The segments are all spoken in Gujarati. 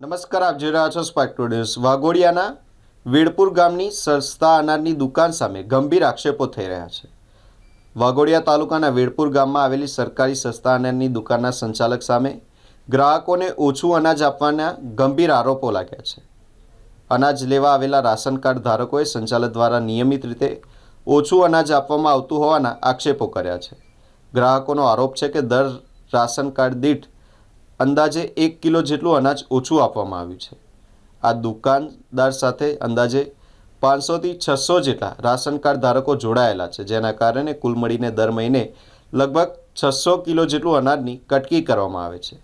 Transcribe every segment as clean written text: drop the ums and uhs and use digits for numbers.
નમસ્કાર, આપ જોઈ રહ્યા છો સ્પાર્ક ટુ ન્યૂઝ। વાઘોડિયાના વેડપુર ગામની સસ્તા અનાજની દુકાન સામે ગંભીર આક્ષેપો થઈ રહ્યા છે। વાઘોડિયા તાલુકાના વેડપુર ગામમાં આવેલી સરકારી સસ્તા અનાજની દુકાનના સંચાલક સામે ગ્રાહકોને ઓછું અનાજ આપવાના ગંભીર આરોપો લાગ્યા છે। અનાજ લેવા આવેલા રાશન કાર્ડ ધારકોએ સંચાલક દ્વારા નિયમિત રીતે ઓછું અનાજ આપવામાં આવતું હોવાના આક્ષેપો કર્યા છે। ગ્રાહકોનો આરોપ છે કે દર રાશન કાર્ડ દીઠ અંદાજે 1 કિલો જેટલું અનાજ ઓછું આપવામાં આવ્યું છે। આ દુકાનદાર સાથે અંદાજે 500 થી 600 જેટલા રાશન કાર્ડ ધારકો જોડાયેલા છે, જેના કારણે કુલ મળીને દર મહિને લગભગ 600 કિલો જેટલું અનાજની કટકી કરવામાં આવે છે।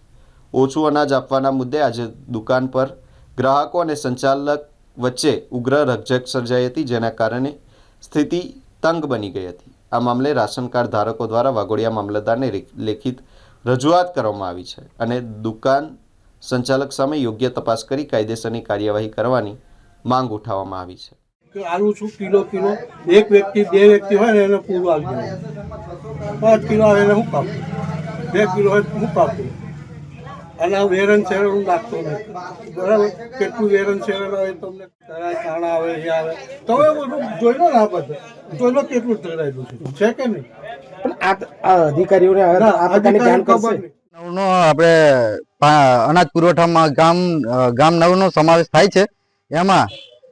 ઓછું અનાજ આપવાના મુદ્દે આજે દુકાન પર ગ્રાહકો અને સંચાલક વચ્ચે ઉગ્ર રકઝક સર્જાઈ હતી, જેના કારણે સ્થિતિ તંગ બની ગઈ હતી। આ મામલે રાશન કાર્ડ ધારકો દ્વારા વાઘોડિયા મામલતદારને લેખિત રજૂઆત કરવામાં આવી છે અને દુકાન સંચાલક સામે યોગ્ય તપાસ કરી કાયદેસરની કાર્યવાહી કરવાની માંગ ઉઠાવવામાં આવી છે। આલુ છું કિલો એક વ્યક્તિ બે વ્યક્તિ હોય ને એને પૂરું આવી જાય। 5 કિલો આવે એને હું કાપું, 2 કિલો હોય હું કાપું, અને આ વેરણ શેરણ નાખતો નથી, બરાબર? કેટલું વેરણ શેરણ આવે તમને છાણા આવે એ આવે, તમે બધું જોઈ લો ને, આ બધું જોઈ લો કેટલું ઠરાયેલું છે કે નહીં? પણ આ અધિકારીઓને આ પ્રકારની જાણ કરશે? નવનો આપણે અનાજ પુરવઠામાં ગામ નવનો સમાવેશ થાય છે। એમાં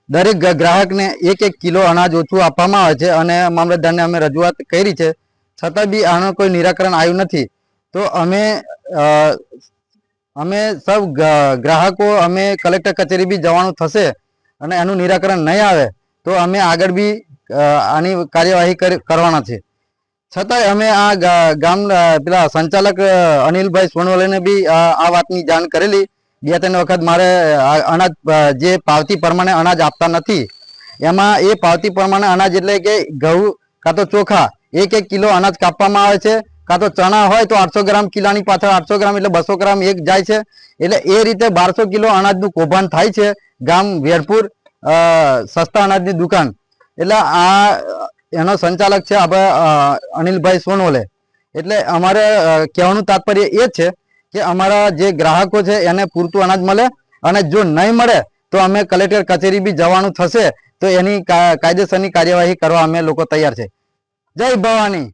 દરેક ગ્રાહકને 1-1 કિલો અનાજ ઓછું આપવામાં આવે છે અને મામલતદારને અમે રજૂઆત કરી છે, છતાં બી આનું કોઈ નિરાકરણ આવ્યું નથી। તો અમે સૌ ગ્રાહકો અમે કલેક્ટર કચેરી બી જવાનું થશે અને એનું નિરાકરણ નહીં આવે તો અમે આગળ બી આની કાર્યવાહી કરવાના છે। છતાંય અમે આ ગામ પેલા સંચાલક અનિલભાઈ સોનવલેને બી આ વાતની જાણ કરેલી। 2-3 વખત મારે અનાજ જે પાવતી પ્રમાણે અનાજ આપતા નથી, એમાં એ પાવતી પ્રમાણે અનાજ એટલે કે ઘઉં કાં તો ચોખા 1-1 કિલો અનાજ કાપવામાં આવે છે, કાં તો ચણા હોય તો 800 ગ્રામ કિલાની પાછળ 800 ગ્રામ એટલે 200 ગ્રામ એક જાય છે। એટલે એ રીતે 1200 કિલો અનાજનું કૌભાંડ થાય છે ગામ વેડપુર સસ્તા અનાજની દુકાન। એટલે આ એનો સંચાલક છે આપણે અનિલભાઈ સોનવલે। એટલે અમારે કહેવાનું તાત્પર્ય એ છે કે અમારા જે ગ્રાહકો છે એને પૂરતું અનાજ મળે, અને જો નહીં મળે તો અમે કલેક્ટર કચેરી બી જવાનું થશે, તો એની કાયદેસરની કાર્યવાહી કરવા અમે લોકો તૈયાર છે। જય ભવાની।